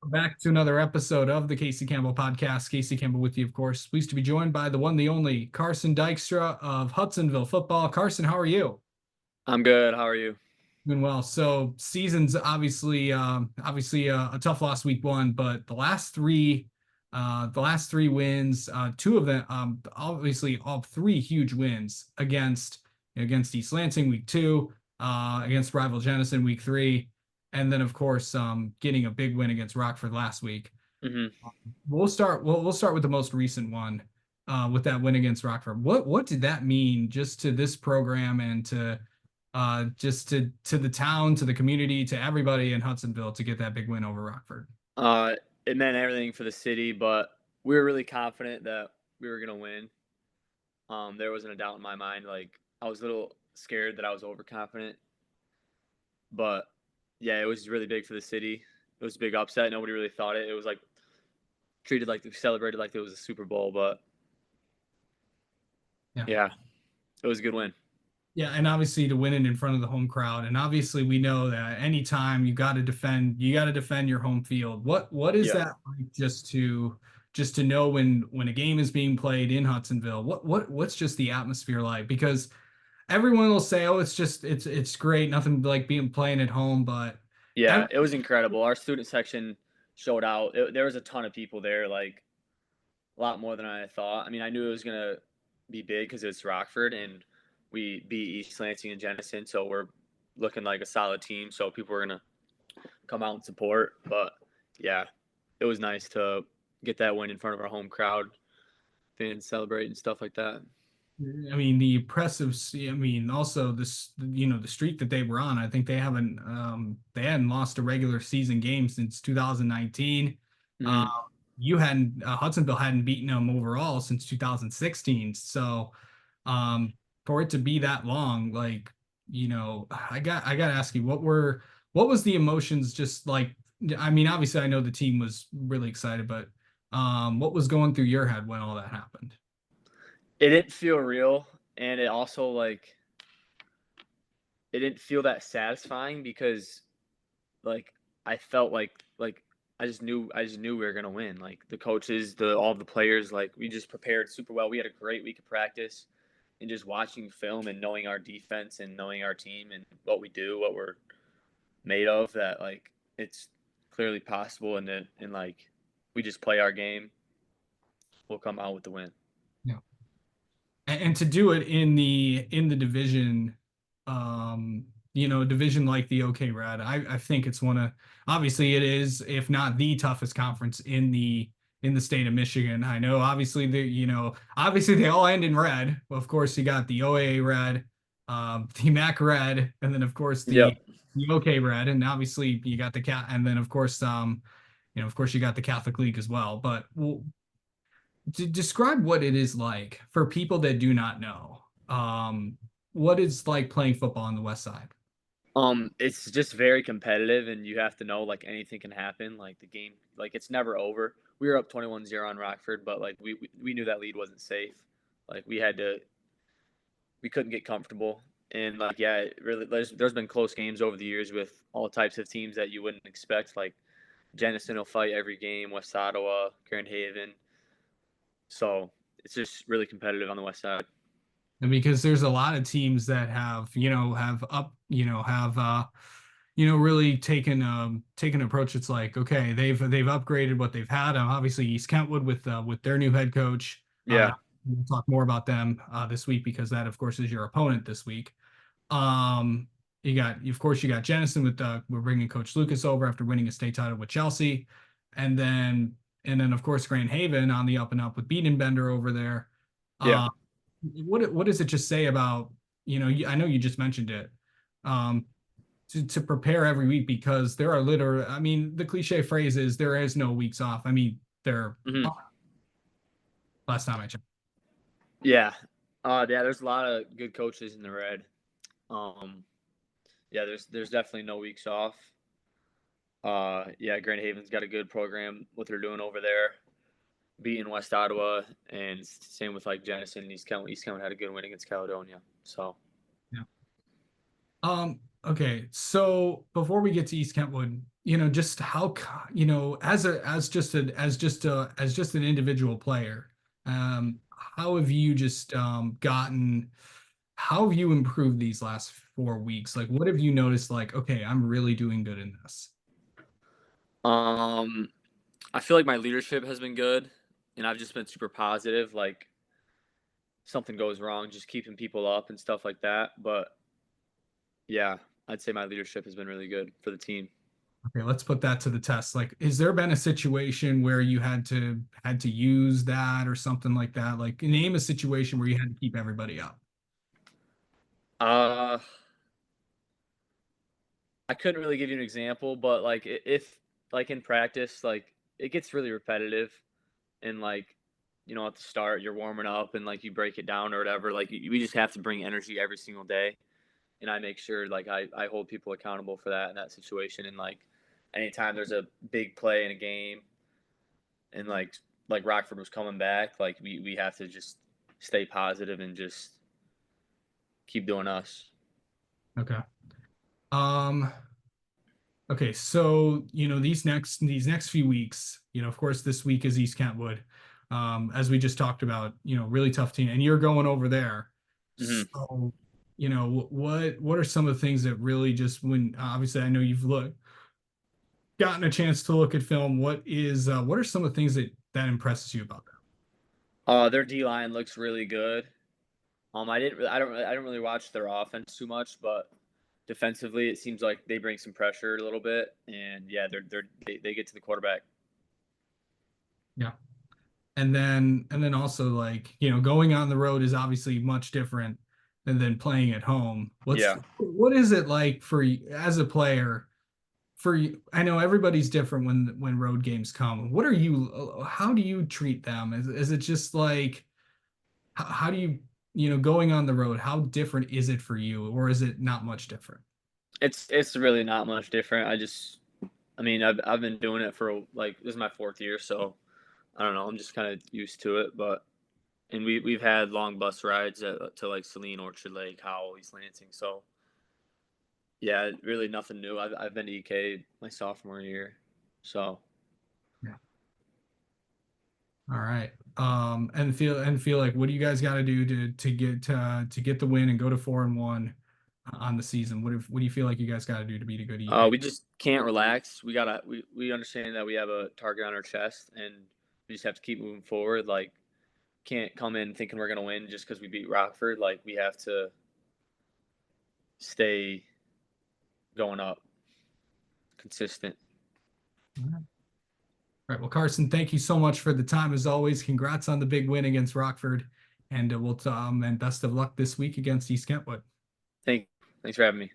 Back to another episode of the Casey Campbell podcast. Casey Campbell with you, of course. Pleased to be joined by the one, the only Carson Dykstra of Hudsonville football. Carson, how are you? I'm good. How are you? Doing well. So season's obviously a tough loss week one, but the last three wins, two of them, obviously all three huge wins against East Lansing week two, against rival Jenison week three, and then of course getting a big win against Rockford last week. hmm We'll start with the most recent one, with that win against Rockford. What did that mean just to this program and to just to the town, to the community, to everybody in Hudsonville to get that big win over Rockford? Uh, it meant everything for the city, but we were really confident that we were gonna win. There wasn't a doubt in my mind. Like I was a little scared that I was overconfident, but yeah, it was really big for the city. It was a big upset. Nobody really thought it. It was like treated like celebrated like it was a Super Bowl, but Yeah. yeah, it was a good win. Yeah, and obviously to win it in front of the home crowd. And obviously we know that anytime you got to defend your home field. What is Yeah. that like just to know when a game is being played in Hudsonville? What's just the atmosphere like? Because everyone will say, "Oh, it's great, nothing like being playing at home," but Yeah, every, it was incredible. Our student section showed out. There was a ton of people there, like a lot more than I thought. I mean, I knew it was gonna be big because it's Rockford and we beat East Lansing and Jenison, so we're looking like a solid team. So people were gonna come out and support. But yeah, it was nice to get that win in front of our home crowd, fans celebrate and stuff like that. I mean, the impressive. I mean, also this, the streak that they were on. I think they hadn't lost a regular season game since 2019. Uh, Mm-hmm. you hadn't Hudsonville hadn't beaten them overall since 2016. So, um, for it to be that long, like, I got to ask you, what was the emotions just like? I mean, obviously, I know the team was really excited, but what was going through your head when all that happened? It didn't feel real, and it also like it didn't feel that satisfying because like I felt like I just knew we were gonna win. Like the coaches, the all the players, like we just prepared super well. We had a great week of practice, and just watching film and knowing our defense and knowing our team and what we do, what we're made of. That like it's clearly possible, and like we just play our game, we'll come out with the win. And to do it in the division, division like the OK Red, I think it's one of, obviously it is, if not the toughest conference in the state of Michigan. I know obviously they all end in red. Of course, you got the OA Red, the MAC Red, and then of course the Yep. the OK Red, and obviously you got the cat, and then of course you got the Catholic League as well. But to describe what it is like for people that do not know. What it's like playing football on the West Side. It's just very competitive, and you have to know like anything can happen. Like the game, like it's never over. We were up 21-0 on Rockford, but like we knew that lead wasn't safe. Like we couldn't get comfortable, and like yeah, it really there's been close games over the years with all types of teams that you wouldn't expect. Like Jenison will fight every game, West Ottawa, Grand Haven. So it's just really competitive on the West Side. And because there's a lot of teams that really taken an approach. It's like, okay, they've upgraded what they've had. Obviously East Kentwood with their new head coach. Yeah, We'll talk more about them this week because that of course is your opponent this week. Um, you got Jenison we're bringing Coach Lucas over after winning a state title with Chelsea, and then of course Grand Haven on the up and up with Bender over there. yeah. Uh, what does it just say about, I know you just mentioned it, um, to prepare every week, because there are literally, I mean, the cliche phrase is there is no weeks off. I mean, there hmm last time I checked. Yeah. Yeah. There's a lot of good coaches in the red. Um, yeah, there's definitely no weeks off. Yeah, Grand Haven's got a good program. What they're doing over there, beating West Ottawa, and same with like Jenison and East County. East County had a good win against Caledonia. So Yeah. Okay, so before we get to East Kentwood, just as just an individual player, how have you just how have you improved these last 4 weeks? Like, what have you noticed? Like, okay, I'm really doing good in this. Um, I feel like my leadership has been good, and I've just been super positive. Like something goes wrong, just keeping people up and stuff like that. But yeah, I'd say my leadership has been really good for the team. Okay, let's put that to the test. Like, is there been a situation where you had to use that or something like that? Like, name a situation where you had to keep everybody up. Uh, I couldn't really give you an example, but like if like in practice, like it gets really repetitive, and like at the start you're warming up and like you break it down or whatever. Like we just have to bring energy every single day, and I make sure like I hold people accountable for that in that situation. And like anytime there's a big play in a game, and like Rockford was coming back, like we have to just stay positive and just keep doing us. Okay. Um, okay, so these next few weeks, of course this week is East Kentwood. As we just talked about, really tough team, and you're going over there. Hmm. So, what are some of the things that really just when obviously I know you've gotten a chance to look at film, what are some of the things that impresses you about Their D line looks really good. I don't really watch their offense too much, but defensively it seems like they bring some pressure a little bit, and yeah, they get to the quarterback. them? Yeah. And then also like, going on the road is obviously much different than playing at home. Yeah, What is it like for you as a player for you? I know everybody's different when road games come. How do you treat them? Is it just like how do going on the road, how different is it for you or is it not much different? it's really not much different. I mean, I've been doing it for like this is my fourth year, so I don't know. I'm just kind of used to it, but and we've had long bus rides to like Saline, Orchard Lake, Howell, East Lansing. So yeah, really nothing new. I've been to EK my sophomore year, so Yeah. All right. And feel like what do you guys got to do to get the win and go to 4-1 on the season? What do you feel like you guys got to do to beat a good EK? we just can't relax. We understand that we have a target on our chest, and we just have to keep moving forward. Like can't come in thinking we're gonna win just because we beat Rockford. Like we have to stay going up, consistent. All right. All right. Well, Carson, thank you so much for the time as always. Congrats on the big win against Rockford, and and best of luck this week against East Kentwood. Thanks for having me.